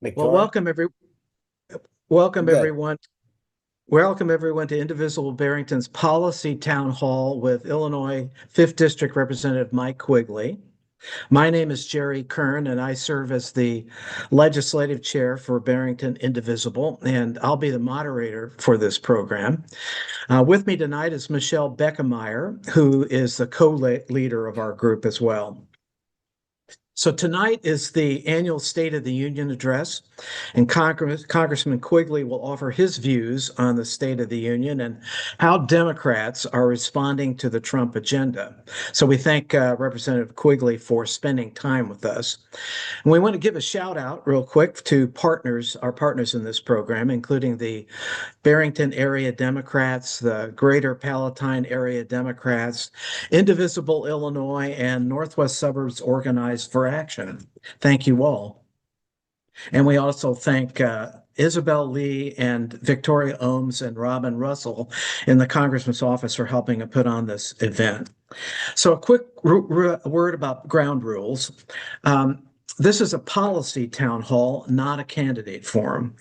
Well, Victoria? welcome Good. everyone. Welcome everyone to Indivisible Barrington's Policy Town Hall with Illinois 5th District Representative Mike Quigley. My name is Jerry Kern, and I serve as the legislative chair for Barrington Indivisible, and I'll be the moderator for this program. With me tonight is Michelle Beckemeyer, who is the co-leader of our group as well. So tonight is the annual State of the Union address, and Congressman Quigley will offer his views on the State of the Union and how Democrats are responding to the Trump agenda. So we thank Representative Quigley for spending time with us. And we want to give a shout out real quick to our partners in this program, including the Barrington area Democrats, the Greater Palatine area Democrats, Indivisible Illinois, and Northwest Suburbs Organized for Action. Thank you all. And we also thank Isabel Lee and Victoria Ohms and Robin Russell in the Congressman's office for helping to put on this event. So a quick word about ground rules. This is a policy town hall, not a candidate forum.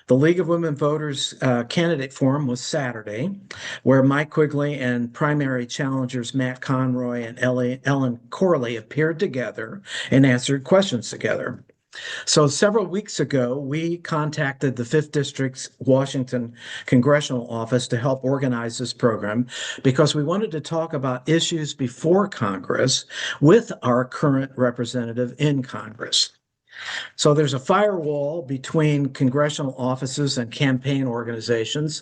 The League of Women Voters candidate forum was Saturday, where Mike Quigley and primary challengers Matt Conroy and Ellen Corley appeared together and answered questions together. So several weeks ago, we contacted the 5th District's Washington Congressional office to help organize this program because we wanted to talk about issues before Congress with our current representative in Congress. So there's a firewall between congressional offices and campaign organizations,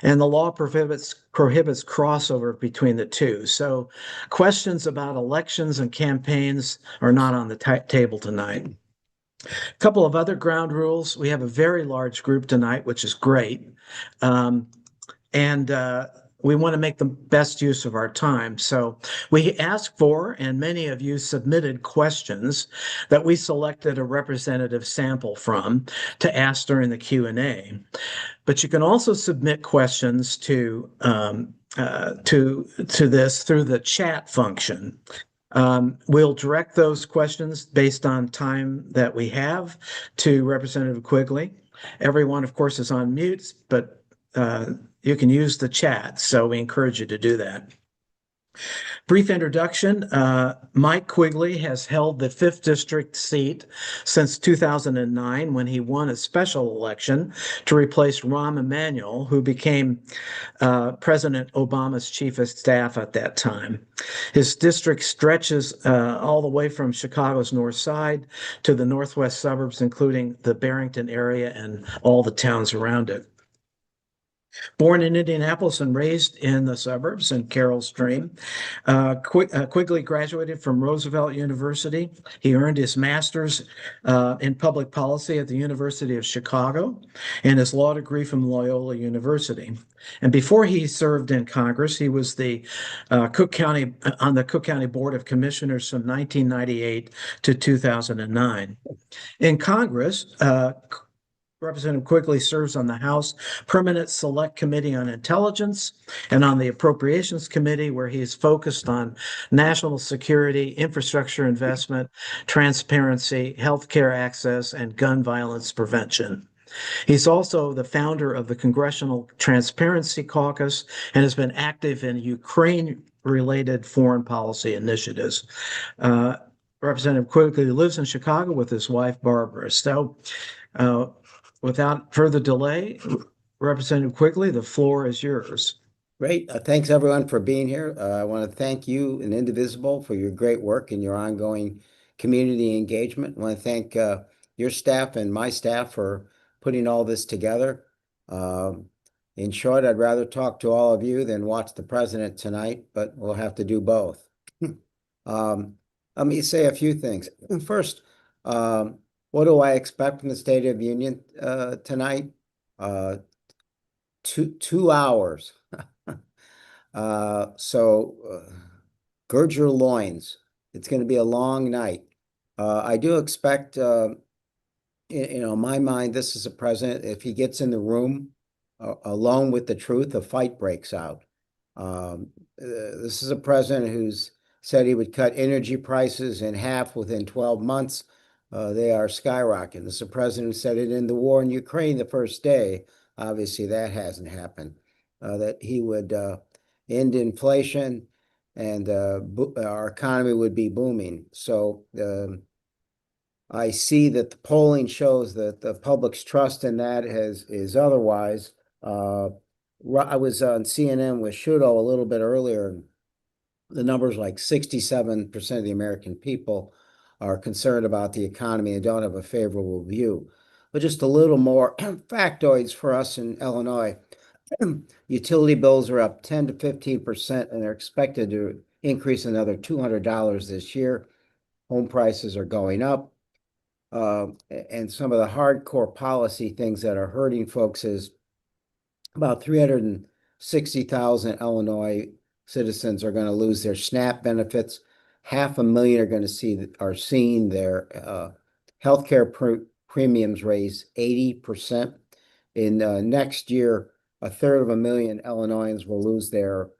and the law prohibits crossover between the two. So questions about elections and campaigns are not on the table tonight. A couple of other ground rules. We have a very large group tonight, which is great. And we want to make the best use of our time. So we asked for, and many of you submitted questions that we selected a representative sample from to ask during the Q&A. But you can also submit questions to this through the chat function. We'll direct those questions based on time that we have to Representative Quigley. Everyone, of course, is on mute, but you can use the chat, so we encourage you to do that. Brief introduction. Mike Quigley has held the 5th District seat since 2009 when he won a special election to replace Rahm Emanuel, who became President Obama's chief of staff at that time. His district stretches all the way from Chicago's north side to the northwest suburbs, including the Barrington area and all the towns around it. Born in Indianapolis and raised in the suburbs in Carroll Stream, Quigley graduated from Roosevelt University. He earned his master's in public policy at the University of Chicago and his law degree from Loyola University. And before he served in Congress, he was the on the Cook County Board of Commissioners from 1998 to 2009. In Congress, Representative Quigley serves on the House Permanent Select Committee on Intelligence and on the Appropriations Committee, where he is focused on national security, infrastructure investment, transparency, healthcare access, and gun violence prevention. He's also the founder of the Congressional Transparency Caucus and has been active in Ukraine-related foreign policy initiatives. Representative Quigley lives in Chicago with his wife, Barbara. So, without further delay, Representative Quigley, the floor is yours. Great. Thanks everyone for being here. I want to thank you and Indivisible for your great work and your ongoing community engagement. I want to thank your staff and my staff for putting all this together. In short, I'd rather talk to all of you than watch the president tonight, but we'll have to do both. Let me say a few things. First, what do I expect from the State of the Union tonight? 2 hours. So gird your loins. It's going to be a long night. I do expect, in my mind, this is a president, if he gets in the room alone with the truth, a fight breaks out. This is a president who's said he would cut energy prices in half within 12 months. They are skyrocketing. The president said it in the war in Ukraine the first day. Obviously, that hasn't happened. That he would end inflation and our economy would be booming. So I see that the polling shows that the public's trust in that is otherwise. I was on CNN with Shudo a little bit earlier. The numbers like 67% of the American people are concerned about the economy and don't have a favorable view. But just a little more factoids for us in Illinois. Utility bills are up 10 to 15% and they're expected to increase another $200 this year. Home prices are going up. And some of the hardcore policy things that are hurting folks is about 360,000 Illinois citizens are going to lose their SNAP benefits. 500,000 are going to are seeing their healthcare premiums raise 80%. In next year, 1/3 Illinoisans will lose their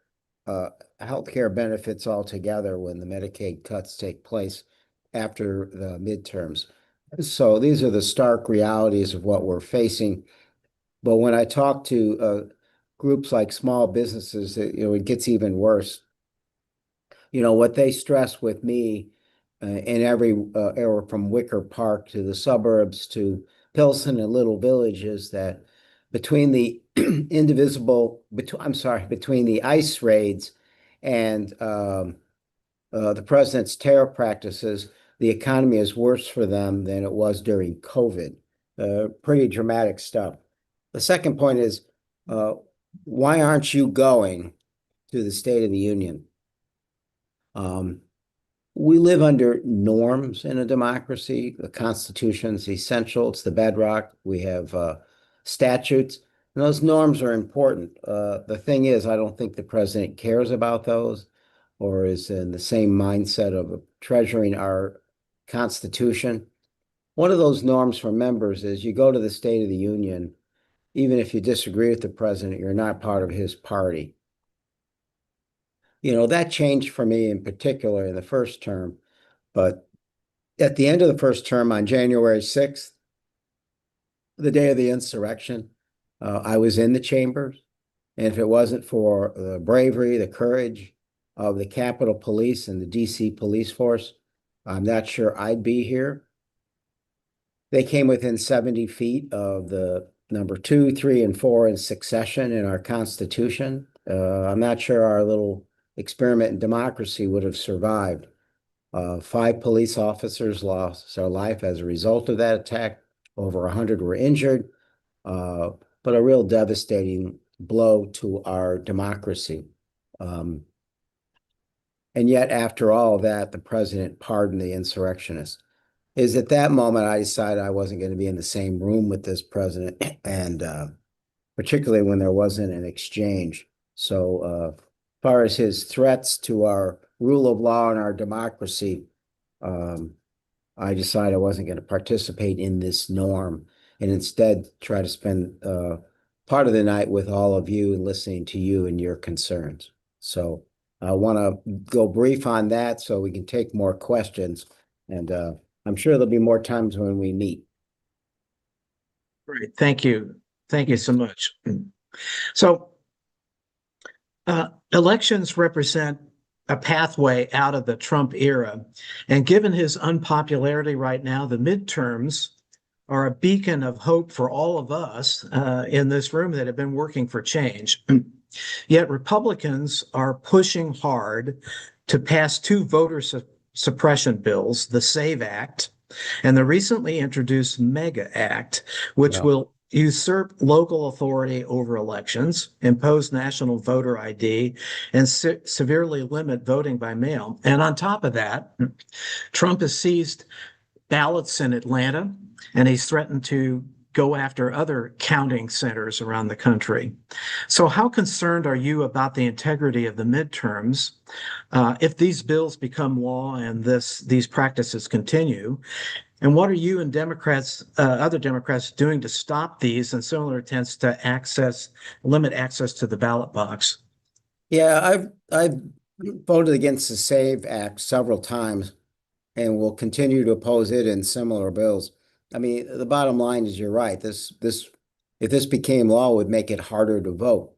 healthcare benefits altogether when the Medicaid cuts take place after the midterms. So these are the stark realities of what we're facing. But when I talk to groups like small businesses, it gets even worse. What they stress with me in every area from Wicker Park to the suburbs to Pilsen and Little Village is that between the between the ICE raids and the president's tariff practices, the economy is worse for them than it was during COVID. Pretty dramatic stuff. The second point is, why aren't you going to the State of the Union? We live under norms in a democracy. The Constitution is essential. It's the bedrock. We have statutes, and those norms are important. The thing is, I don't think the president cares about those or is in the same mindset of treasuring our Constitution. One of those norms for members is you go to the State of the Union, even if you disagree with the president, you're not part of his party. That changed for me in particular in the first term, but at the end of the first term on January 6th, the day of the insurrection, I was in the chambers. And if it wasn't for the bravery, the courage of the Capitol Police and the DC police force, I'm not sure I'd be here. They came within 70 feet of the number 2, 3, and 4 in succession in our Constitution. I'm not sure our little experiment in democracy would have survived. 5 police officers lost their life as a result of that attack. Over 100 were injured, but a real devastating blow to our democracy. And yet, after all of that, the president pardoned the insurrectionists. Is at that moment I decided I wasn't going to be in the same room with this president, and particularly when there wasn't an exchange. So as far as his threats to our rule of law and our democracy, I decided I wasn't going to participate in this norm and instead try to spend part of the night with all of you and listening to you and your concerns. So I want to go brief on that so we can take more questions, and I'm sure there'll be more times when we meet. Great. Thank you. Thank you so much. So elections represent a pathway out of the Trump era. And given his unpopularity right now, the midterms are a beacon of hope for all of us in this room that have been working for change. Yet Republicans are pushing hard to pass 2 voter suppression bills, the SAVE Act and the recently introduced MEGA Act, which will usurp local authority over elections, impose national voter ID, and severely limit voting by mail. And on top of that, Trump has seized ballots in Atlanta, and he's threatened to go after other counting centers around the country. So how concerned are you about the integrity of the midterms if these bills become law and these practices continue? And what are you and other Democrats doing to stop these and similar attempts to limit access to the ballot box? Yeah, I've voted against the SAVE Act several times. and will continue to oppose it and similar bills. I mean, the bottom line is you're right. If this became law, it would make it harder to vote.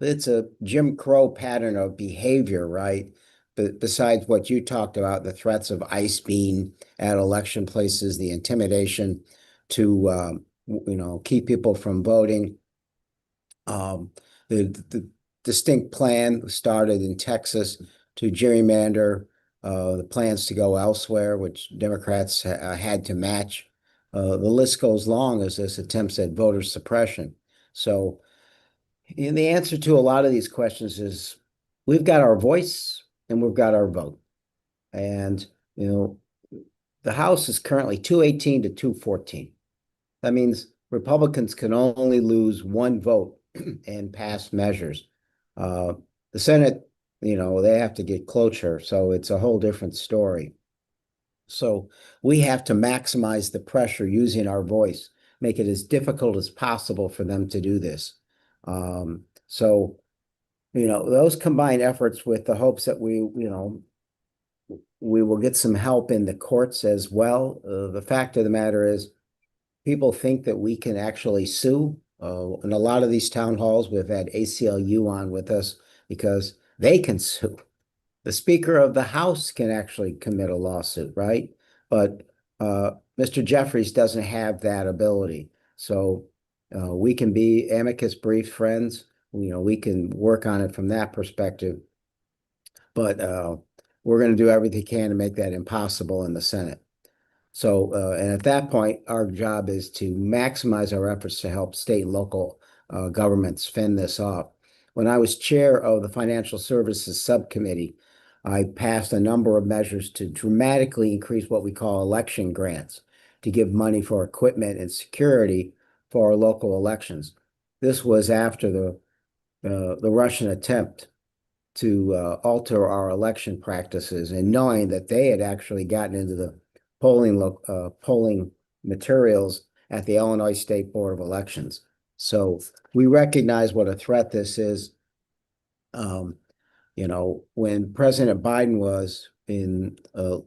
It's a Jim Crow pattern of behavior, right? But besides what you talked about, the threats of ICE being at election places, the intimidation to keep people from voting. The distinct plan started in Texas to gerrymander the plans to go elsewhere, which Democrats had to match. The list goes long as this attempts at voter suppression. So, and the answer to a lot of these questions is we've got our voice and we've got our vote. And, the House is currently 218 to 214. That means Republicans can only lose one vote and pass measures. The Senate, they have to get cloture, so it's a whole different story. So we have to maximize the pressure using our voice, make it as difficult as possible for them to do this. So, those combined efforts with the hopes that we will get some help in the courts as well. The fact of the matter is, people think that we can actually sue. In a lot of these town halls, we've had ACLU on with us because they can sue. The Speaker of the House can actually commit a lawsuit, right? But Mr. Jeffries doesn't have that ability. So we can be amicus brief friends. We can work on it from that perspective. But we're going to do everything we can to make that impossible in the Senate. So, and at that point, our job is to maximize our efforts to help state and local governments fend this off. When I was chair of the Financial Services Subcommittee, I passed a number of measures to dramatically increase what we call election grants, to give money for equipment and security for our local elections. This was after the Russian attempt to alter our election practices, and knowing that they had actually gotten into the polling materials at the Illinois State Board of Elections. So we recognize what a threat this is. When President Biden was in the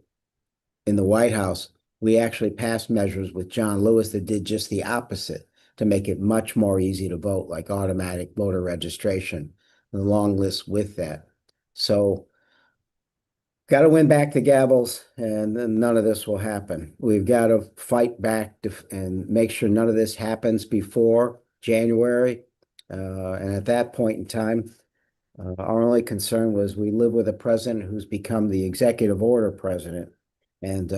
White House, we actually passed measures with John Lewis that did just the opposite to make it much more easy to vote, like automatic voter registration, the long list with that. So got to win back the gavels, and then none of this will happen. We've got to fight back and make sure none of this happens before January. And at that point in time, our only concern was we live with a president who's become the executive order president. And,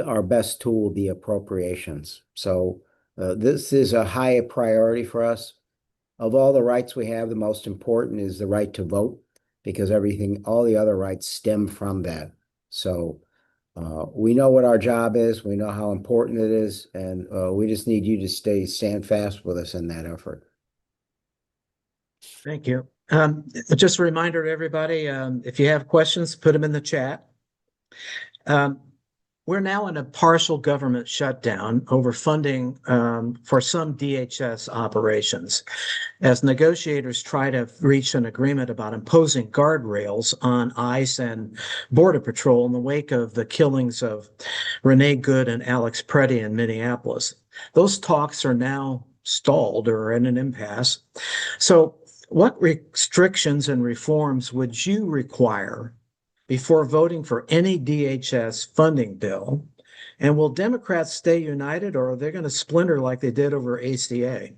our best tool will be appropriations. So this is a high priority for us. Of all the rights we have, the most important is the right to vote, because all the other rights stem from that. So we know what our job is, we know how important it is, and we just need you to stand fast with us in that effort. Thank you. Just a reminder to everybody, if you have questions, put them in the chat. We're now in a partial government shutdown over funding for some DHS operations, as negotiators try to reach an agreement about imposing guardrails on ICE and Border Patrol in the wake of the killings of Renee Good and Alex Preddy in Minneapolis. Those talks are now stalled or in an impasse. So, what restrictions and reforms would you require before voting for any DHS funding bill? And will Democrats stay united, or are they going to splinter like they did over ACA?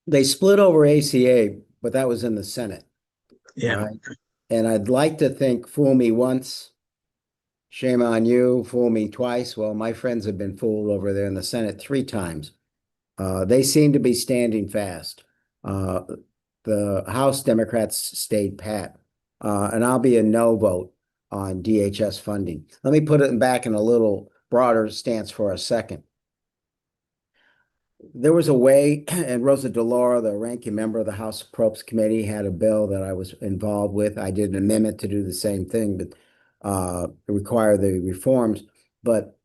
They split over ACA, but that was in the Senate. Yeah. Right? And I'd like to think, fool me once, shame on you, fool me twice. Well, my friends have been fooled over there in the Senate 3 times. They seem to be standing fast. The House Democrats stayed pat. And I'll be a no vote on DHS funding. Let me put it back in a little broader stance for a second. There was a way, and Rosa DeLauro, the ranking member of the House Appropriations Committee, had a bill that I was involved with. I did an amendment to do the same thing, but require the reforms. But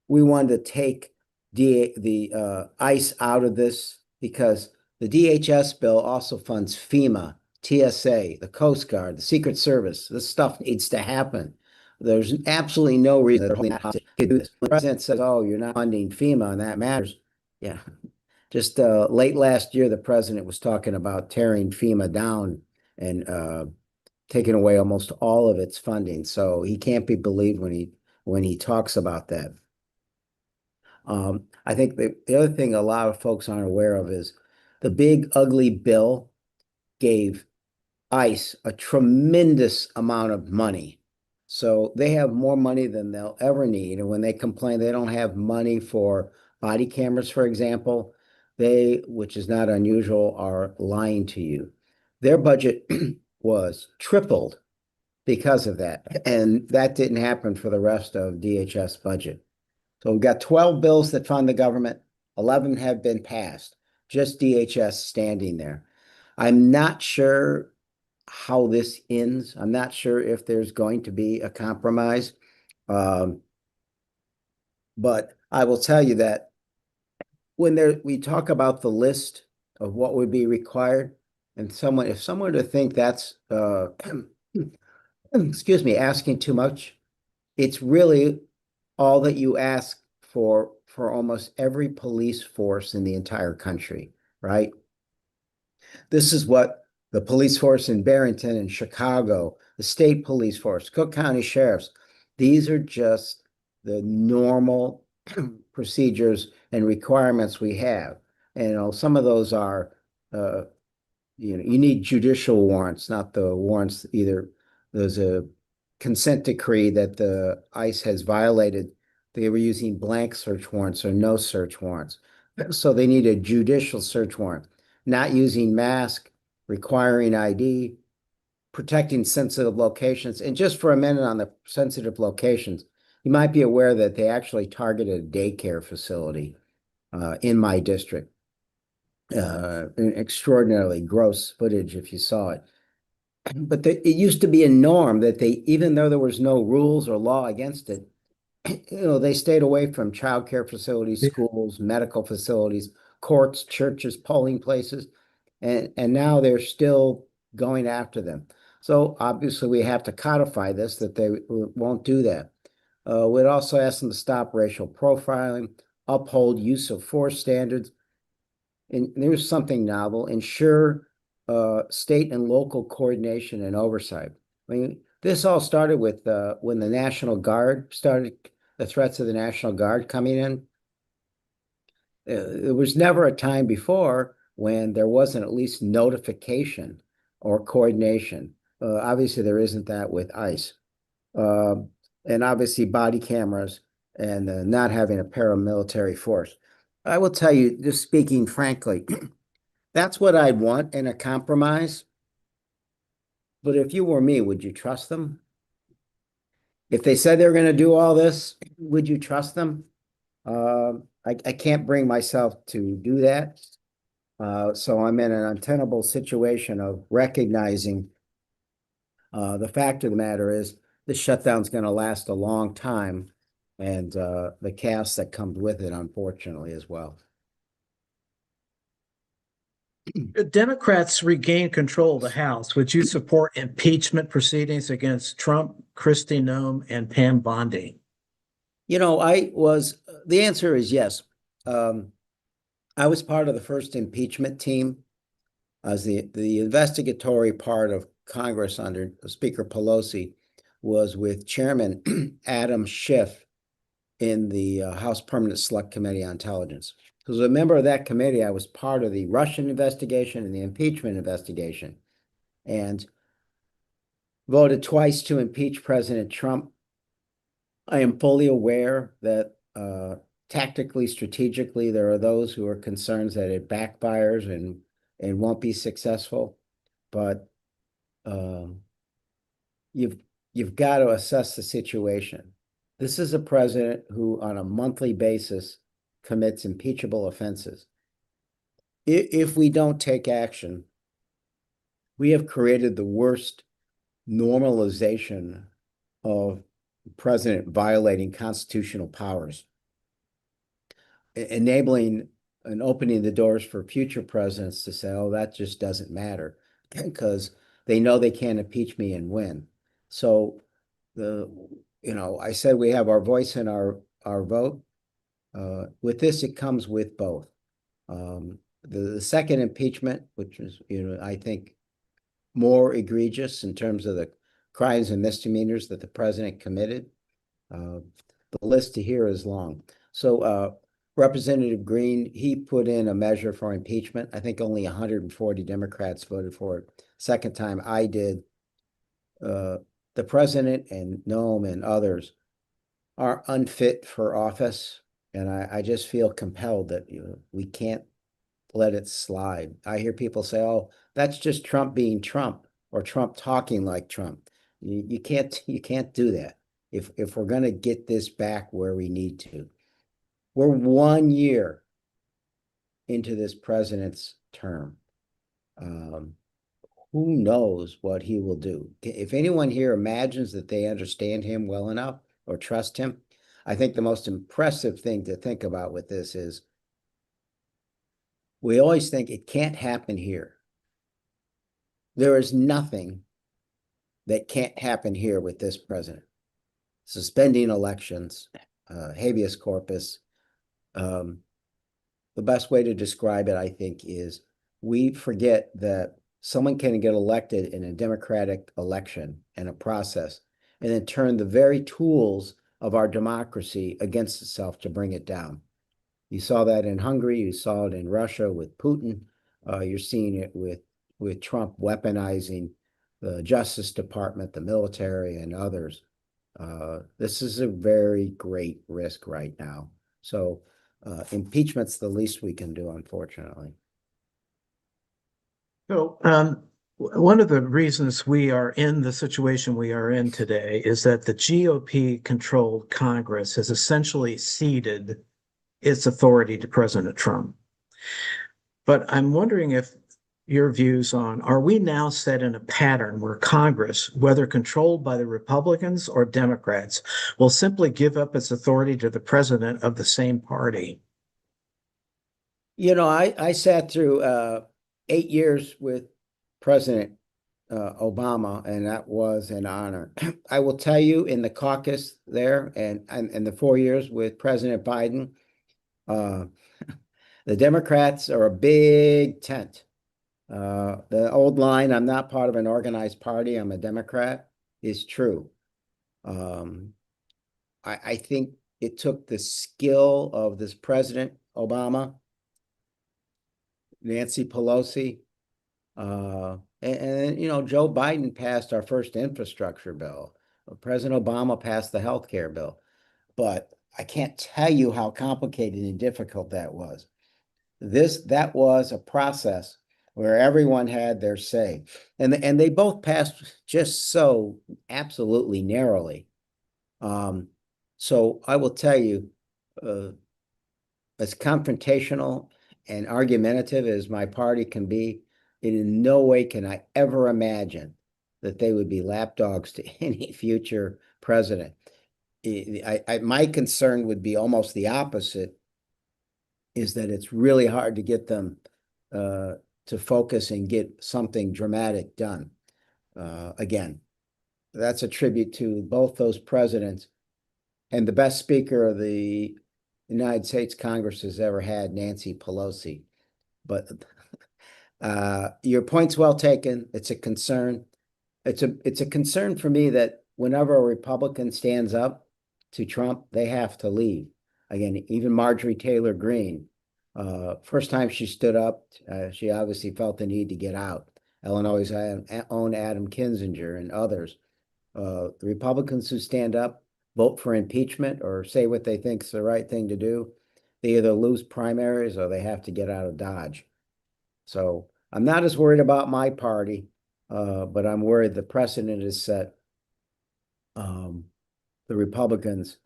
we wanted to take the ICE out of this, because the DHS bill also funds FEMA TSA, the Coast Guard, the Secret Service. This stuff needs to happen. There's absolutely no reason that to do this. When the president says, "Oh, you're not funding FEMA, and that matters," yeah. Just late last year, the president was talking about tearing FEMA down and taking away almost all of its funding. So he can't be believed when he talks about that. I think the other thing a lot of folks aren't aware of is the big ugly bill gave ICE a tremendous amount of money. So they have more money than they'll ever need. And when they complain they don't have money for body cameras, for example, they, which is not unusual, are lying to you. Their budget was tripled because of that. And that didn't happen for the rest of DHS budget. So we've got 12 bills that fund the government, 11 have been passed, just DHS standing there. I'm not sure how this ends. I'm not sure if there's going to be a compromise. But I will tell you that when we talk about the list of what would be required, and if someone to think that's excuse me, asking too much, it's really all that you ask for almost every police force in the entire country, right? This is what the police force in Barrington and Chicago, the state police force, Cook County sheriffs, these are just the normal procedures and requirements we have. And some of those are, you need judicial warrants, not the warrants either. There's a consent decree that the ICE has violated. They were using blank search warrants or no search warrants. So they need a judicial search warrant, not using mask, requiring ID, protecting sensitive locations. And just for a minute on the sensitive locations, you might be aware that they actually targeted a daycare facility in my district. Extraordinarily gross footage if you saw it. But it used to be a norm that even though there was no rules or law against it, they stayed away from childcare facilities, schools, medical facilities, courts, churches, polling places, and now they're still going after them. So obviously we have to codify this that they won't do that. We'd also ask them to stop racial profiling, uphold use of force standards, and there's something novel, ensure state and local coordination and oversight. I mean, this all started with when the National Guard started, the threats of the National Guard coming in. There was never a time before when there wasn't at least notification or coordination. Obviously, there isn't that with ICE. And obviously body cameras and not having a paramilitary force. I will tell you, just speaking frankly, that's what I'd want in a compromise. But if you were me, would you trust them? If they said they were going to do all this, would you trust them? I can't bring myself to do that. So I'm in an untenable situation of recognizing the fact of the matter is this shutdown's going to last a long time, and the chaos that comes with it, unfortunately, as well. Democrats regain control of the House. Would you support impeachment proceedings against Trump, Kristi Noem, and Pam Bondi? The answer is yes. I was part of the first impeachment team as the investigatory part of Congress under Speaker Pelosi was with Chairman Adam Schiff in the House Permanent Select Committee on Intelligence. As a member of that committee, I was part of the Russian investigation and the impeachment investigation, and voted twice to impeach President Trump. I am fully aware that tactically, strategically, there are those who are concerned that it backfires and won't be successful. But you've got to assess the situation. This is a president who, on a monthly basis, commits impeachable offenses. If we don't take action, we have created the worst normalization of the president violating constitutional powers, enabling and opening the doors for future presidents to say, oh, that just doesn't matter. Because they know they can't impeach me and win. So I said we have our voice in our vote. With this, it comes with both. The second impeachment, which is, I think more egregious in terms of the crimes and misdemeanors that the president committed. The list to here is long. So Representative Green, he put in a measure for impeachment. I think only 140 Democrats voted for it. Second time I did. The president and Noam and others are unfit for office. And I just feel compelled that we can't let it slide. I hear people say, oh, that's just Trump being Trump or Trump talking like Trump. You can't do that if we're going to get this back where we need to. We're 1 year into this president's term. Who knows what he will do? If anyone here imagines that they understand him well enough or trust him, I think the most impressive thing to think about with this is we always think it can't happen here. There is nothing that can't happen here with this president. Suspending elections, habeas corpus. The best way to describe it, I think, is we forget that someone can get elected in a democratic election and a process and then turn the very tools of our democracy against itself to bring it down. You saw that in Hungary. You saw it in Russia with Putin. You're seeing it with Trump weaponizing the Justice Department, the military, and others. This is a very great risk right now. So impeachment's the least we can do, unfortunately. So, one of the reasons we are in the situation we are in today is that the GOP-controlled Congress has essentially ceded its authority to President Trump. But I'm wondering if your views on, are we now set in a pattern where Congress, whether controlled by the Republicans or Democrats, will simply give up its authority to the president of the same party? I sat through 8 years with President Obama, and that was an honor. I will tell you, in the caucus there and the 4 years with President Biden, the Democrats are a big tent. The old line, I'm not part of an organized party, I'm a Democrat, is true. I think it took the skill of this President Obama, Nancy Pelosi, and Joe Biden passed our first infrastructure bill. President Obama passed the health care bill. But I can't tell you how complicated and difficult that was. That was a process where everyone had their say. And they both passed just so absolutely narrowly. So I will tell you, as confrontational and argumentative as my party can be, in no way can I ever imagine that they would be lapdogs to any future president. My concern would be almost the opposite, is that it's really hard to get them to focus and get something dramatic done. Again, that's a tribute to both those presidents and the best speaker of the United States Congress has ever had, Nancy Pelosi. But your point's well taken. It's a concern. It's a concern for me that whenever a Republican stands up to Trump, they have to leave. Again, even Marjorie Taylor Greene, first time she stood up, she obviously felt the need to get out. Illinois' own Adam Kinzinger and others. The Republicans who stand up, vote for impeachment or say what they think is the right thing to do, they either lose primaries or they have to get out of Dodge. So I'm not as worried about my party, but I'm worried the precedent is set. The Republicans,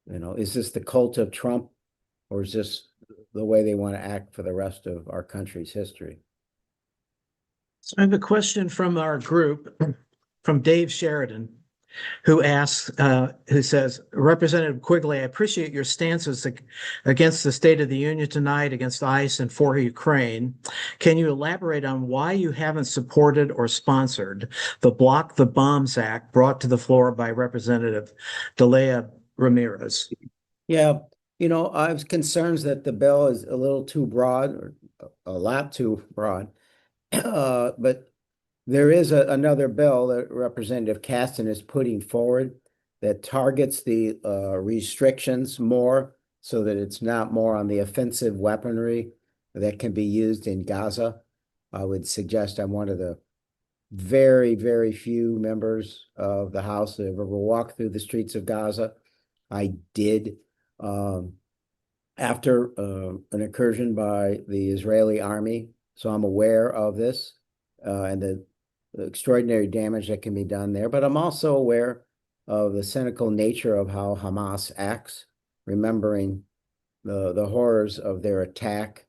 is this the cult of Trump, or is this the way they want to act for the rest of our country's history? So I have a question from our group, from Dave Sheridan. who says, Representative Quigley, I appreciate your stances against the State of the Union tonight, against ICE and for Ukraine. Can you elaborate on why you haven't supported or sponsored the Block the Bombs Act brought to the floor by Representative Delea Ramirez? Yeah, I have concerns that the bill is a little too broad or a lot too broad. But there is another bill that Representative Caston is putting forward that targets the restrictions more so that it's not more on the offensive weaponry that can be used in Gaza. I would suggest I'm one of the very, very few members of the House that have ever walked through the streets of Gaza. I did after an incursion by the Israeli army, so I'm aware of this and the extraordinary damage that can be done there. But I'm also aware of the cynical nature of how Hamas acts, remembering the horrors of their attack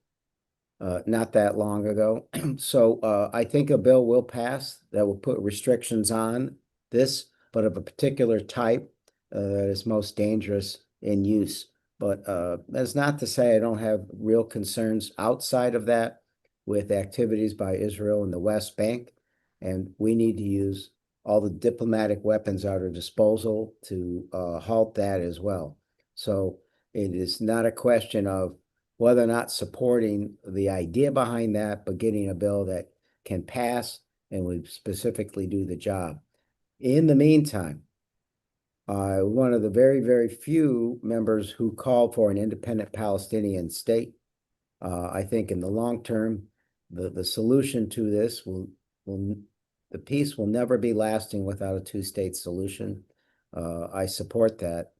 not that long ago. So I think a bill will pass that will put restrictions on this, but of a particular type that is most dangerous in use. But that's not to say I don't have real concerns outside of that with activities by Israel in the West Bank. And we need to use all the diplomatic weapons at our disposal to halt that as well. So it is not a question of whether or not supporting the idea behind that, but getting a bill that can pass and would specifically do the job. In the meantime, one of the very, very few members who called for an independent Palestinian state. I think in the long term, the solution to this the peace will never be lasting without a two-state solution. I support that.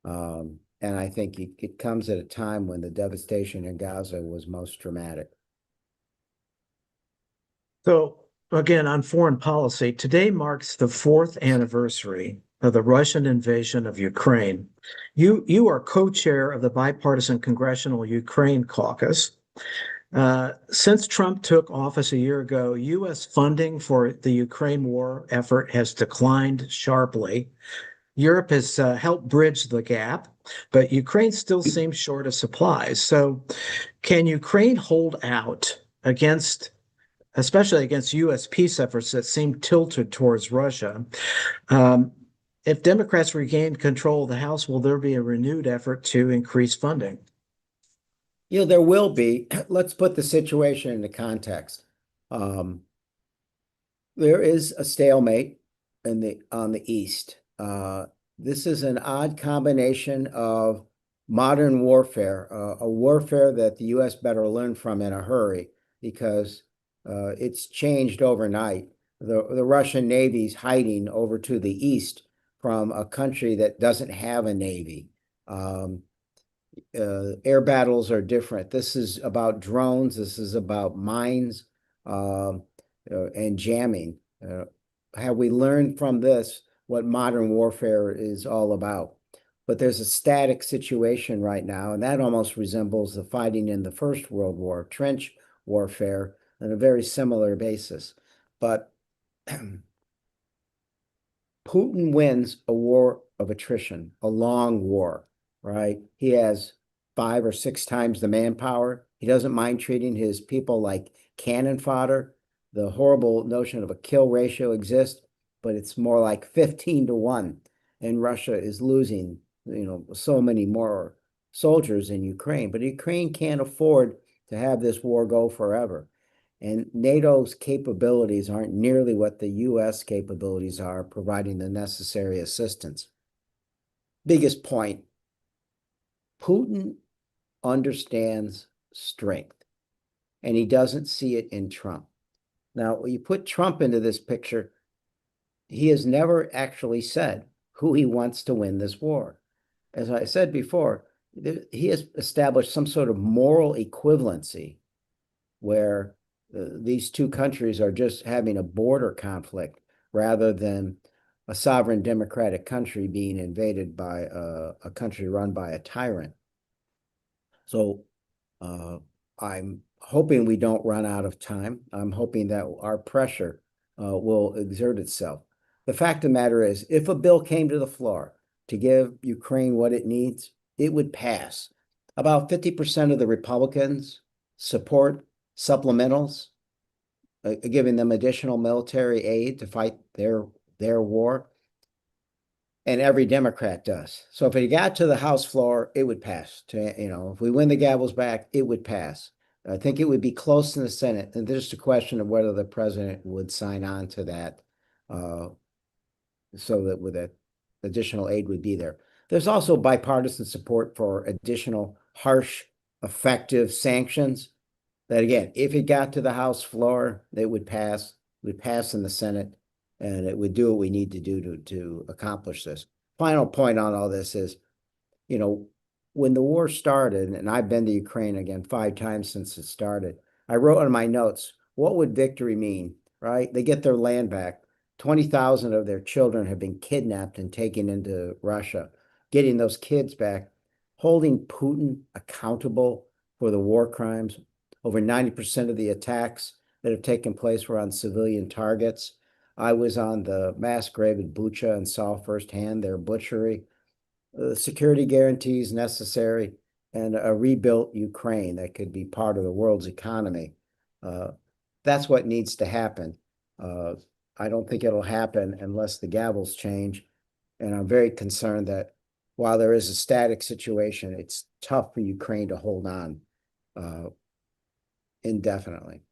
And I think it comes at a time when the devastation in Gaza was most dramatic. So, again, on foreign policy, today marks the fourth anniversary of the Russian invasion of Ukraine. You are co-chair of the bipartisan Congressional Ukraine Caucus. Since Trump took office a year ago, U.S. funding for the Ukraine war effort has declined sharply. Europe has helped bridge the gap, but Ukraine still seems short of supplies. So, can Ukraine hold out especially against U.S. peace efforts that seem tilted towards Russia? Um, if Democrats regain control of the House, will there be a renewed effort to increase funding? There will be. Let's put the situation into context. Um, there is a stalemate on the East. This is an odd combination of modern warfare, a warfare that the U.S. better learn from in a hurry because it's changed overnight. The Russian Navy's hiding over to the east from a country that doesn't have a navy. Air battles are different. This is about drones. This is about mines and jamming. Have we learned from this what modern warfare is all about? But there's a static situation right now, and that almost resembles the fighting in the First World War, trench warfare, on a very similar basis. But Putin wins a war of attrition, a long war, right? He has 5 or 6 times the manpower. He doesn't mind treating his people like cannon fodder. The horrible notion of a kill ratio exists, but it's more like 15 to 1. And Russia is losing, so many more soldiers in Ukraine. But Ukraine can't afford to have this war go forever. And NATO's capabilities aren't nearly what the U.S. capabilities are, providing the necessary assistance. Biggest point, Putin understands strength, and he doesn't see it in Trump. Now, when you put Trump into this picture, he has never actually said who he wants to win this war. As I said before, he has established some sort of moral equivalency where these two countries are just having a border conflict rather than a sovereign democratic country being invaded by a country run by a tyrant. So I'm hoping we don't run out of time. I'm hoping that our pressure will exert itself. The fact of the matter is, if a bill came to the floor to give Ukraine what it needs, it would pass. About 50% of the Republicans support supplementals, giving them additional military aid to fight their war. And every Democrat does. So if it got to the House floor, it would pass. If we win the gavels back, it would pass. I think it would be close in the Senate. And there's a question of whether the president would sign on to that, so that with that additional aid would be there. There's also bipartisan support for additional harsh, effective sanctions that, again, if it got to the House floor, it would pass in the Senate, and it would do what we need to do to accomplish this. Final point on all this is, when the war started, and I've been to Ukraine again 5 times since it started, I wrote in my notes, what would victory mean, right? They get their land back. 20,000 of their children have been kidnapped and taken into Russia. Getting those kids back, holding Putin accountable for the war crimes. Over 90% of the attacks that have taken place were on civilian targets. I was on the mass grave at Bucha and saw firsthand their butchery. Security guarantees necessary, and a rebuilt Ukraine that could be part of the world's economy. That's what needs to happen. I don't think it'll happen unless the gavels change. And I'm very concerned that while there is a static situation, it's tough for Ukraine to hold on indefinitely.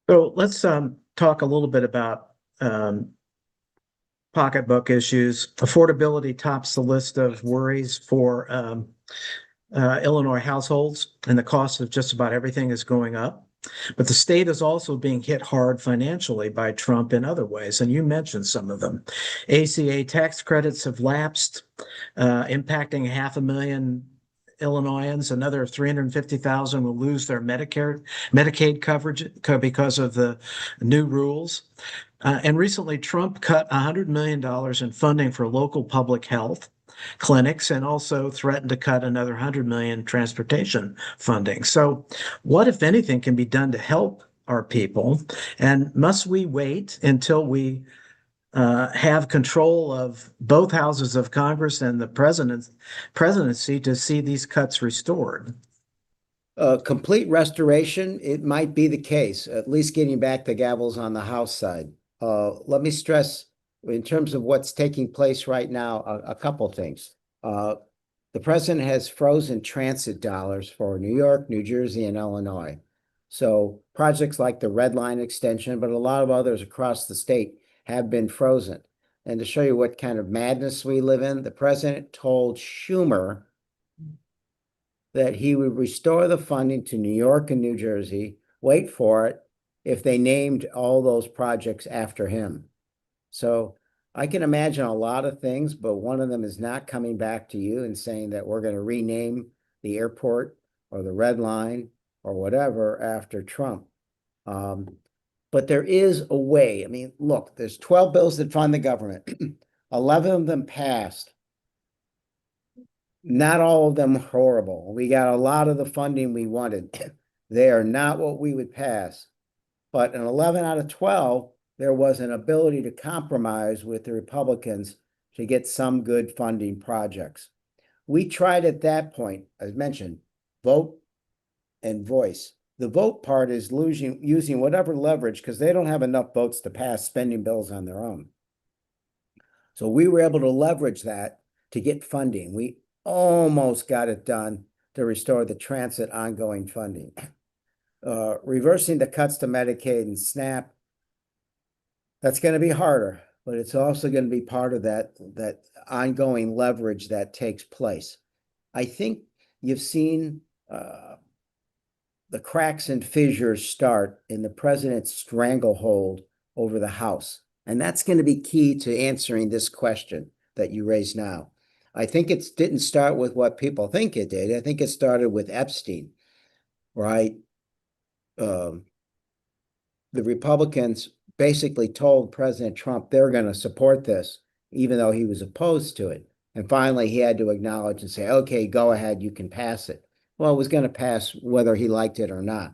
So let's talk a little bit about pocketbook issues. Affordability tops the list of worries for Illinois households, and the cost of just about everything is going up. But the state is also being hit hard financially by Trump in other ways, and you mentioned some of them. ACA tax credits have lapsed, impacting 500,000 Illinoisans. Another 350,000 will lose their Medicaid coverage because of the new rules. And recently, Trump cut $100 million in funding for local public health clinics and also threatened to cut another 100 million transportation funding. So what, if anything, can be done to help our people? And must we wait until we have control of both houses of Congress and the presidency to see these cuts restored? Complete restoration, it might be the case, at least getting back the gavels on the House side. Let me stress, in terms of what's taking place right now, a couple things. The president has frozen transit dollars for New York, New Jersey, and Illinois. So projects like the Red Line extension, but a lot of others across the state have been frozen. And to show you what kind of madness we live in, the president told Schumer that he would restore the funding to New York and New Jersey, wait for it, if they named all those projects after him. So I can imagine a lot of things, but one of them is not coming back to you and saying that we're going to rename the airport or the Red Line or whatever after Trump. But there is a way. I mean, look, there's 12 bills that fund the government. 11 of them passed. Not all of them horrible. We got a lot of the funding we wanted. They are not what we would pass. But in 11 out of 12, there was an ability to compromise with the Republicans to get some good funding projects. We tried at that point, as mentioned, vote and voice. The vote part is using whatever leverage because they don't have enough votes to pass spending bills on their own. So we were able to leverage that to get funding. We almost got it done to restore the transit ongoing funding. Reversing the cuts to Medicaid and SNAP, that's going to be harder, but it's also going to be part of that ongoing leverage that takes place. I think you've seen the cracks and fissures start in the president's stranglehold over the House. And that's going to be key to answering this question that you raised now. I think it didn't start with what people think it did. I think it started with Epstein, right? The Republicans basically told President Trump they're going to support this, even though he was opposed to it. And finally, he had to acknowledge and say, okay, go ahead, you can pass it. Well, it was going to pass whether he liked it or not.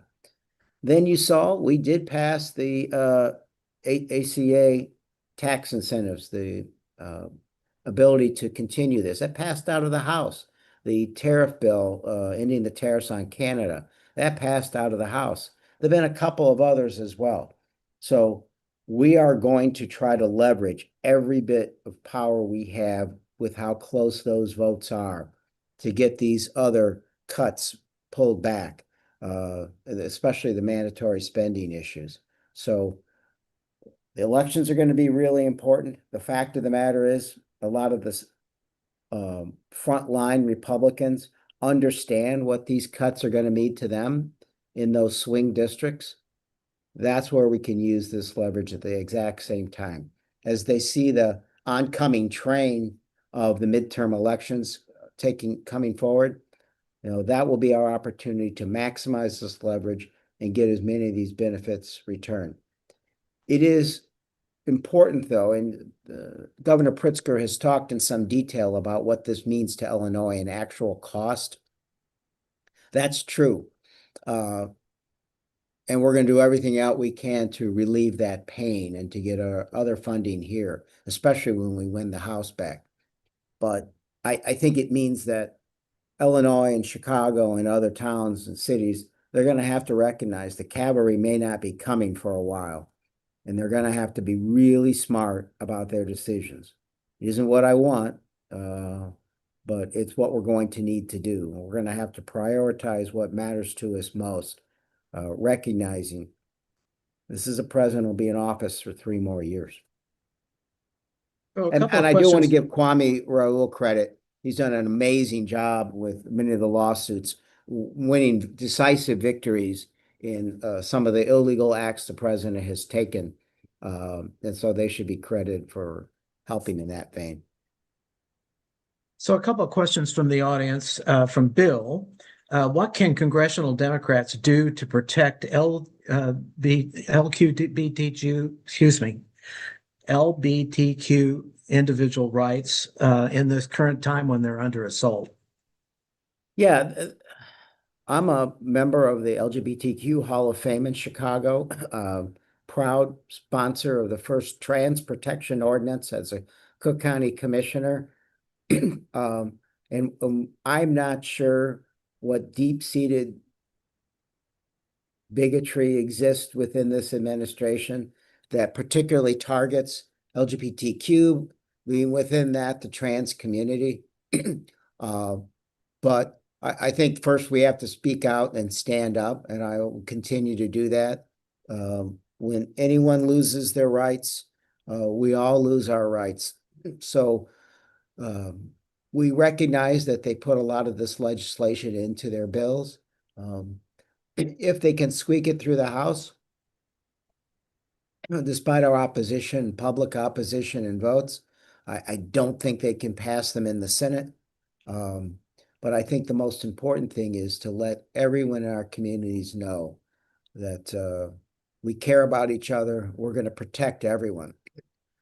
Then you saw we did pass the ACA tax incentives, the uh, ability to continue this. That passed out of the House. The tariff bill, ending the tariffs on Canada, that passed out of the House. There've been a couple of others as well. So we are going to try to leverage every bit of power we have with how close those votes are to get these other cuts pulled back, especially the mandatory spending issues. So the elections are going to be really important. The fact of the matter is, a lot of this frontline Republicans understand what these cuts are going to mean to them in those swing districts. That's where we can use this leverage at the exact same time. As they see the oncoming train of the midterm elections coming forward, that will be our opportunity to maximize this leverage and get as many of these benefits returned. It is important, though, and Governor Pritzker has talked in some detail about what this means to Illinois in actual cost. That's true. And we're going to do everything out we can to relieve that pain and to get our other funding here, especially when we win the House back. But I think it means that Illinois and Chicago and other towns and cities, they're going to have to recognize the cavalry may not be coming for a while. And they're going to have to be really smart about their decisions. It isn't what I want, but it's what we're going to need to do. We're going to have to prioritize what matters to us most, recognizing this is a president who will be in office for 3 more years. So a And, couple and of I do want to questions. give Kwame Raoul credit. He's done an amazing job with many of the lawsuits, winning decisive victories in some of the illegal acts the president has taken. And so they should be credited for helping in that vein. So a couple of questions from the audience, from Bill. What can congressional Democrats do to protect LGBTQ individual rights in this current time when they're under assault? Yeah, I'm a member of the LGBTQ Hall of Fame in Chicago, proud sponsor of the first trans protection ordinance as a Cook County commissioner. And I'm not sure what deep-seated bigotry exists within this administration that particularly targets LGBTQ, being within that, the trans community. But I think first we have to speak out and stand up, and I will continue to do that. When anyone loses their rights, we all lose our rights. So we recognize that they put a lot of this legislation into their bills. If they can squeak it through the House, despite our opposition, public opposition and votes, I don't think they can pass them in the Senate. But I think the most important thing is to let everyone in our communities know that we care about each other. We're going to protect everyone.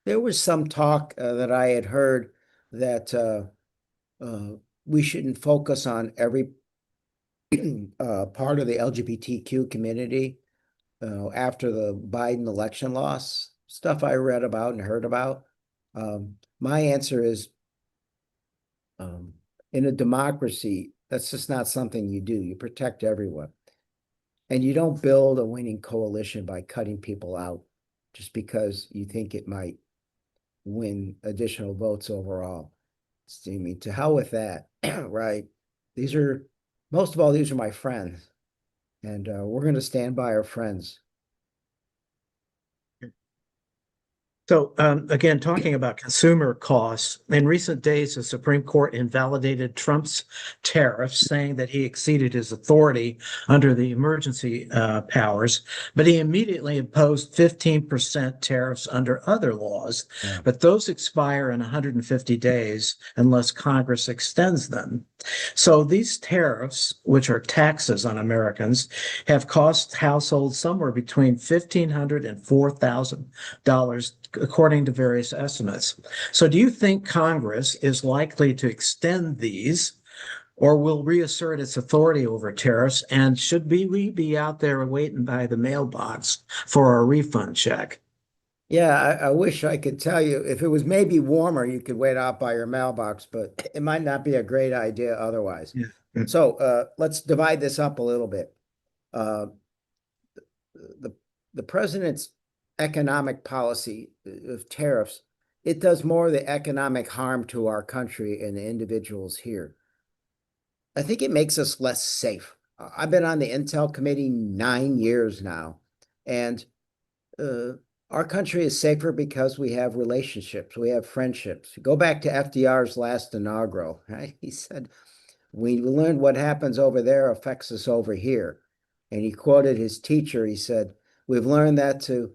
There was some talk that I had heard that we shouldn't focus on every part of the LGBTQ community after the Biden election loss, stuff I read about and heard about. My answer is, in a democracy, that's just not something you do. You protect everyone. And you don't build a winning coalition by cutting people out just because you think it might win additional votes overall. I mean, to hell with that, right? Most of all, these are my friends. And we're going to stand by our friends. So again, talking about consumer costs, in recent days, the Supreme Court invalidated Trump's tariffs, saying that he exceeded his authority under the emergency powers, but he immediately imposed 15% tariffs under other laws. Yeah. But those expire in 150 days unless Congress extends them. So these tariffs, which are taxes on Americans, have cost households somewhere between $1,500 and $4,000, according to various estimates. So do you think Congress is likely to extend these or will reassert its authority over tariffs? And should we be out there waiting by the mailbox for a refund check? Yeah, I wish I could tell you. If it was maybe warmer, you could wait out by your mailbox, but it might not be a great idea otherwise. Yeah. Mm. So let's divide this up a little bit. Uh, the the president's economic policy of tariffs, it does more of the economic harm to our country and the individuals here. I think it makes us less safe. I've been on the Intel committee 9 years now, and uh, our country is safer because we have relationships, we have friendships. Go back to FDR's last inaugural, right? He said, we learned what happens over there affects us over here. And he quoted his teacher. He said, we've learned that to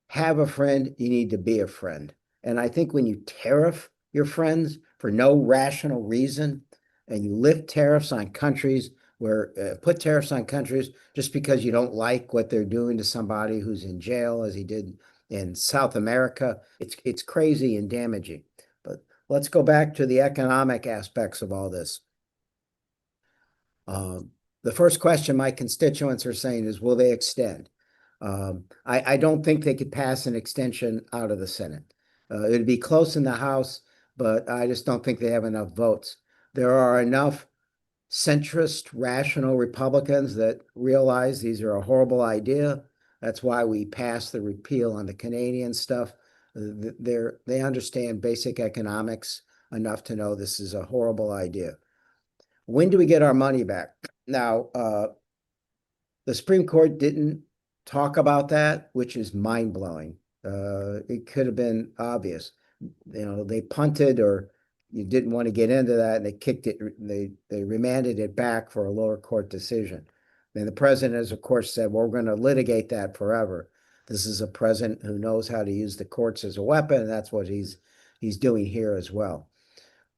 have a friend, you need to be a friend. And I think when you tariff your friends for no rational reason, and you lift tariffs on countries where put tariffs on countries just because you don't like what they're doing to somebody who's in jail, as he did in South America, it's crazy and damaging. But let's go back to the economic aspects of all this. The first question my constituents are saying is, will they extend? I don't think they could pass an extension out of the Senate. It'd be close in the House, but I just don't think they have enough votes. There are enough centrist, rational Republicans that realize these are a horrible idea. That's why we passed the repeal on the Canadian stuff. They understand basic economics enough to know this is a horrible idea. When do we get our money back? Now, the Supreme Court didn't talk about that, which is mind blowing. It could have been obvious. They punted or you didn't want to get into that, and they kicked it. They remanded it back for a lower court decision. And the president has, of course, said, well, we're going to litigate that forever. This is a president who knows how to use the courts as a weapon, and that's what he's doing here as well.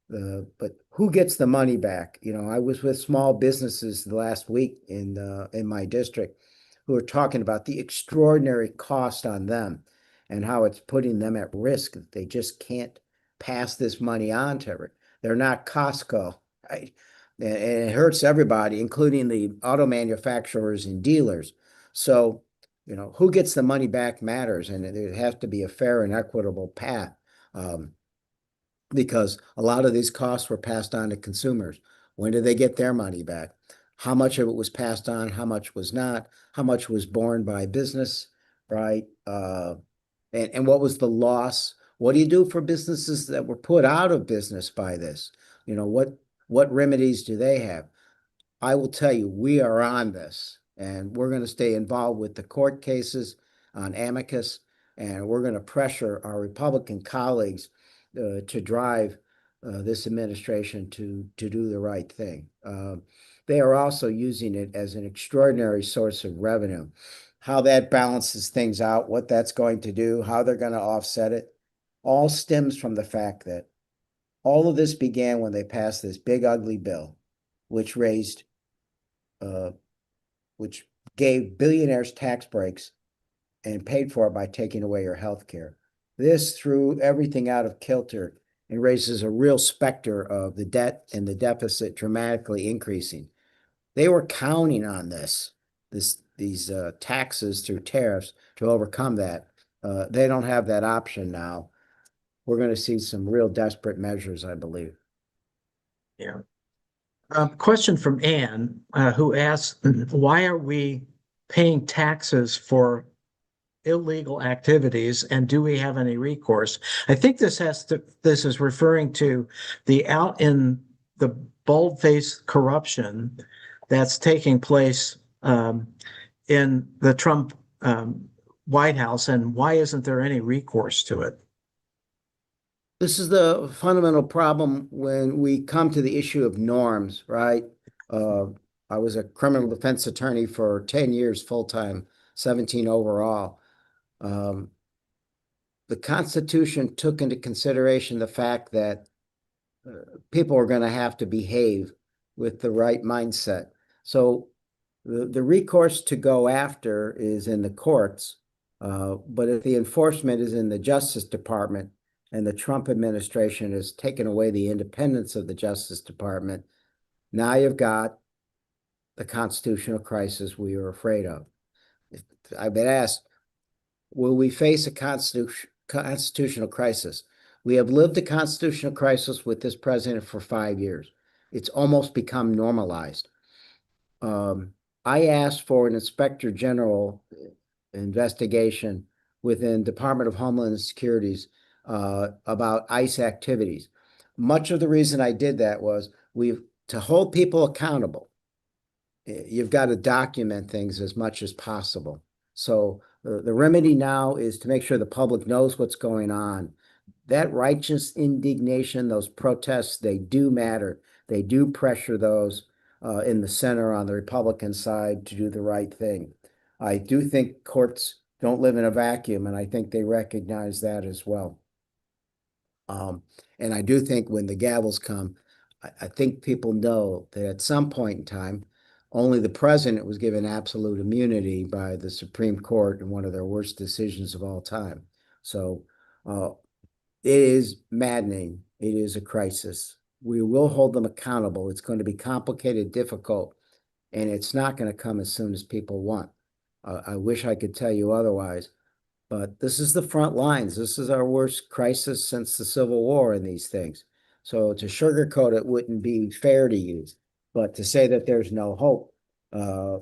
But who gets the money back? I was with small businesses the last week in my district who are talking about the extraordinary cost on them and how it's putting them at risk. They just can't pass this money on to her. They're not Costco, right? And it hurts everybody, including the auto manufacturers and dealers. So, who gets the money back matters, and there has to be a fair and equitable path. Because a lot of these costs were passed on to consumers. When did they get their money back? How much of it was passed on? How much was not? How much was borne by business, right? And what was the loss? What do you do for businesses that were put out of business by this? What remedies do they have? I will tell you, we are on this, and we're going to stay involved with the court cases on amicus, and we're going to pressure our Republican colleagues to drive this administration to do the right thing. They are also using it as an extraordinary source of revenue. How that balances things out, what that's going to do, how they're going to offset it, all stems from the fact that all of this began when they passed this big, ugly bill, which raised which gave billionaires tax breaks and paid for it by taking away your health care. This threw everything out of kilter and raises a real specter of the debt and the deficit dramatically increasing. They were counting on these taxes through tariffs to overcome that. They don't have that option now. We're going to see some real desperate measures, I believe. Yeah. Question from Anne, who asks, why are we paying taxes for illegal activities, and do we have any recourse? I think this is referring to the out in the bold-faced corruption that's taking place in the Trump White House, and why isn't there any recourse to it? This is the fundamental problem when we come to the issue of norms, right? Uh, I was a criminal defense attorney for 10 years full-time, 17 overall. Um, the Constitution took into consideration the fact that people are going to have to behave with the right mindset. So the recourse to go after is in the courts, but if the enforcement is in the Justice Department and the Trump administration has taken away the independence of the Justice Department, now you've got the constitutional crisis we were afraid of. I've been asked, will we face a constitutional crisis? We have lived a constitutional crisis with this president for 5 years. It's almost become normalized. I asked for an inspector general investigation within Department of Homeland Security's about ICE activities. Much of the reason I did that was to hold people accountable. You've got to document things as much as possible. So the remedy now is to make sure the public knows what's going on. That righteous indignation, those protests, they do matter. They do pressure those in the center on the Republican side to do the right thing. I do think courts don't live in a vacuum, and I think they recognize that as well. And I do think when the gavels come, I think people know that at some point in time, only the president was given absolute immunity by the Supreme Court in one of their worst decisions of all time. So it is maddening. It is a crisis. We will hold them accountable. It's going to be complicated, difficult, and it's not going to come as soon as people want. I wish I could tell you otherwise, but this is the front lines. This is our worst crisis since the Civil War in these things. So to sugarcoat it wouldn't be fair to use, but to say that there's no hope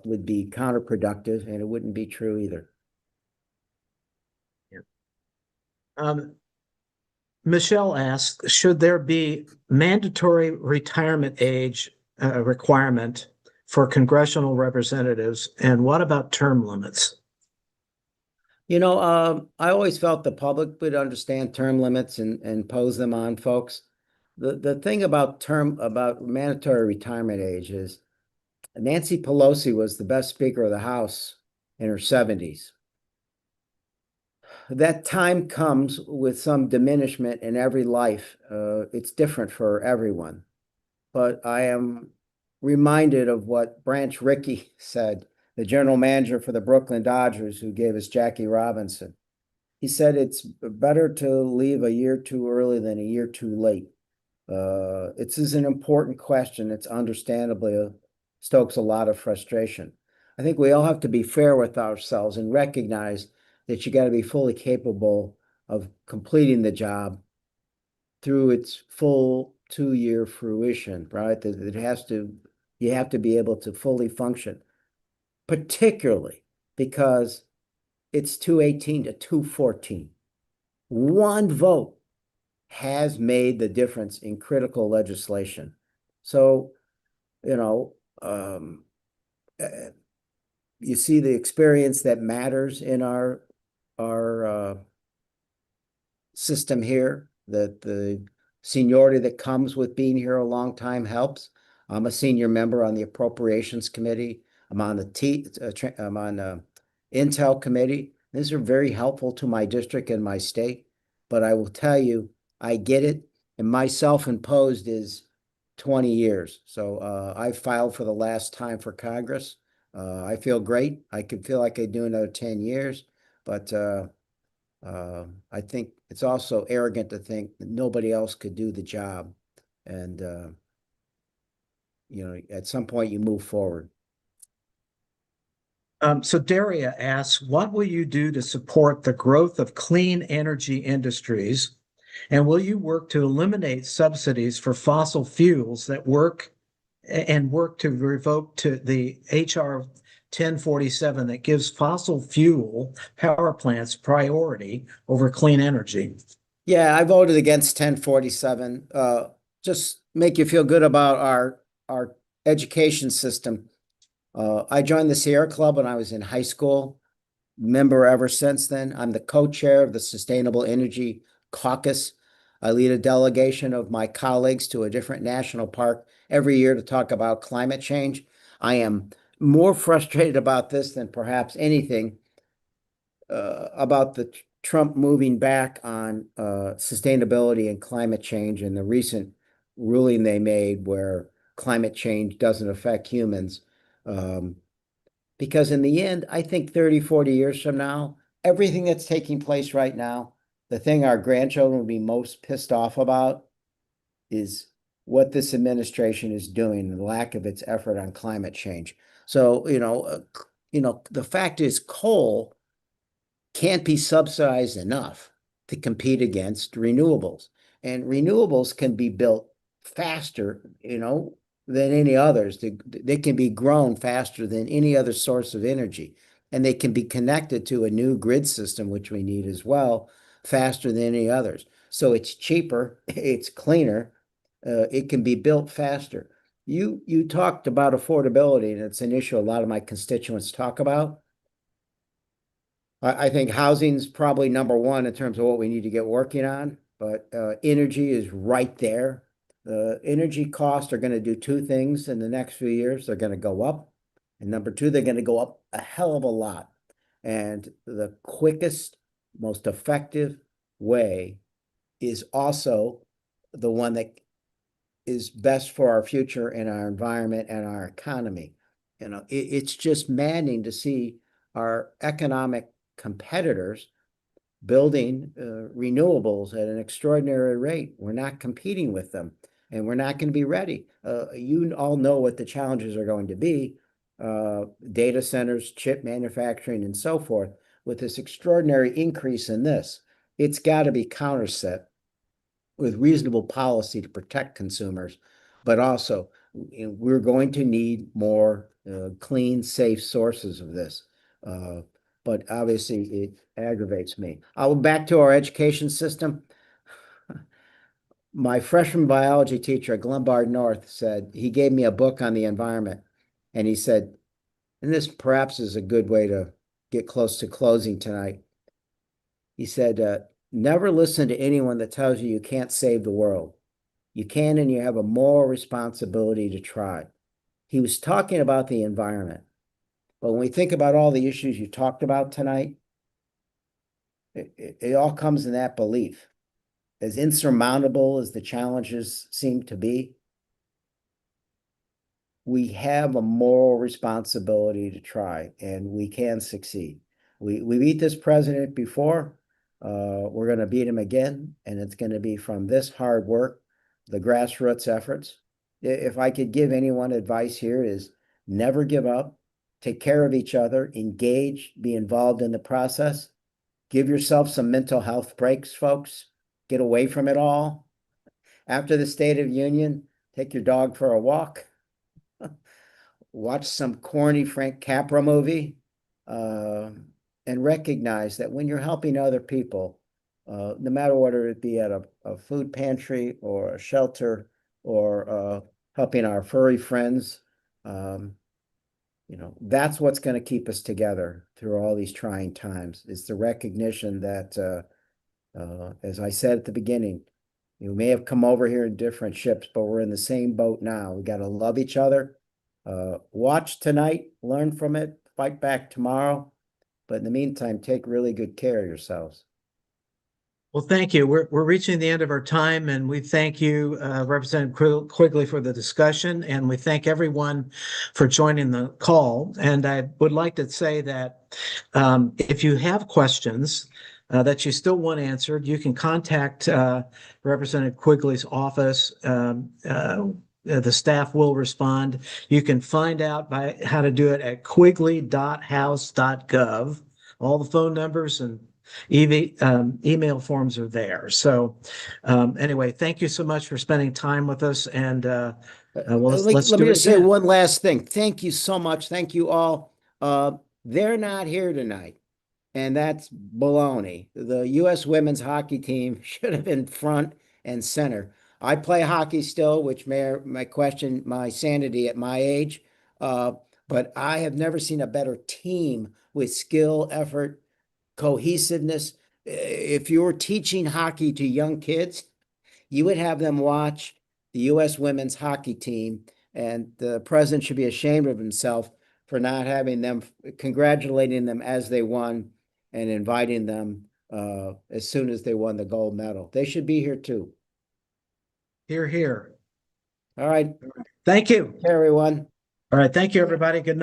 would be counterproductive, and it wouldn't be true either. Michelle asks, should there be mandatory retirement age requirement for congressional representatives? And what about term limits? I always felt the public would understand term limits and pose them on folks. The thing about mandatory retirement age is Nancy Pelosi was the best Speaker of the House in her 70s. That time comes with some diminishment in every life. It's different for everyone. But I am reminded of what Branch Rickey said, the general manager for the Brooklyn Dodgers, who gave us Jackie Robinson. He said it's better to leave a year too early than a year too late. This is an important question. It's understandably stokes a lot of frustration. I think we all have to be fair with ourselves and recognize that you got to be fully capable of completing the job through its full 2-year fruition, right? You have to be able to fully function, particularly because it's 218 to 214. One vote has made the difference in critical legislation. So, you see the experience that matters in our system here, that the seniority that comes with being here a long time helps. I'm a senior member on the Appropriations Committee. I'm on the Intel Committee. These are very helpful to my district and my state. But I will tell you, I get it. And my self-imposed is 20 years. So I filed for the last time for Congress. I feel great. I could feel like I do another 10 years. But I think it's also arrogant to think that nobody else could do the job. And, at some point you move forward. So Daria asks, what will you do to support the growth of clean energy industries? And will you work to eliminate subsidies for fossil fuels that work to revoke to the HR 1047 that gives fossil fuel power plants priority over clean energy? Yeah, I voted against 1047. Just make you feel good about our education system. I joined the Sierra Club when I was in high school, member ever since then. I'm the co-chair of the Sustainable Energy Caucus. I lead a delegation of my colleagues to a different national park every year to talk about climate change. I am more frustrated about this than perhaps anything about the Trump moving back on sustainability and climate change and the recent ruling they made where climate change doesn't affect humans. Because in the end, I think 30, 40 years from now, everything that's taking place right now, the thing our grandchildren will be most pissed off about is what this administration is doing and the lack of its effort on climate change. So, the fact is coal can't be subsidized enough to compete against renewables. And renewables can be built faster, than any others. They can be grown faster than any other source of energy. And they can be connected to a new grid system, which we need as well, faster than any others. So it's cheaper, it's cleaner, it can be built faster. You talked about affordability, and it's an issue a lot of my constituents talk about. I think housing's probably number one in terms of what we need to get working on, but energy is right there. Energy costs are going to do two things in the next few years. They're going to go up. And number two, they're going to go up a hell of a lot. And the quickest, most effective way is also the one that is best for our future and our environment and our economy. It's just maddening to see our economic competitors building renewables at an extraordinary rate. We're not competing with them, and we're not going to be ready. You all know what the challenges are going to be, data centers, chip manufacturing, and so forth. With this extraordinary increase in this, it's got to be counterset with reasonable policy to protect consumers, but also we're going to need more clean, safe sources of this. But obviously it aggravates me. I'll back to our education system. My freshman biology teacher at Glenbard North said, he gave me a book on the environment, and he said, and this perhaps is a good way to get close to closing tonight. He said, never listen to anyone that tells you you can't save the world. You can, and you have a moral responsibility to try. He was talking about the environment. But when we think about all the issues you talked about tonight, it all comes in that belief. As insurmountable as the challenges seem to be, we have a moral responsibility to try, and we can succeed. We beat this president before. We're going to beat him again, and it's going to be from this hard work, the grassroots efforts. If I could give anyone advice here, is never give up, take care of each other, engage, be involved in the process. Give yourself some mental health breaks, folks. Get away from it all. After the State of Union, take your dog for a walk. Watch some corny Frank Capra movie, and recognize that when you're helping other people, no matter whether it be at a food pantry or a shelter or helping our furry friends, that's what's going to keep us together through all these trying times. It's the recognition that, as I said at the beginning, we may have come over here in different ships, but we're in the same boat now. We got to love each other. Watch tonight, learn from it, fight back tomorrow. But in the meantime, take really good care of yourselves. Well, thank you. We're reaching the end of our time, and we thank you, Representative Quigley, for the discussion, and we thank everyone for joining the call. And I would like to say that if you have questions that you still want answered, you can contact Representative Quigley's office. The staff will respond. You can find out by how to do it at quigley.house.gov. All the phone numbers and email forms are there. So anyway, thank you so much for spending time with us. And let's Let do me it just say again. one last thing. Thank you so much. Thank you all. They're not here tonight, and that's baloney. The U.S. women's hockey team should have been front and center. I play hockey still, which may question my sanity at my age, but I have never seen a better team with skill, effort, cohesiveness. If you were teaching hockey to young kids, you would have them watch the U.S. women's hockey team, and the president should be ashamed of himself for not having them, congratulating them as they won and inviting them as soon as they won the gold medal. They should be here too. Here, here. All right. Thank you. Everyone. All right. Thank you, everybody. Good night.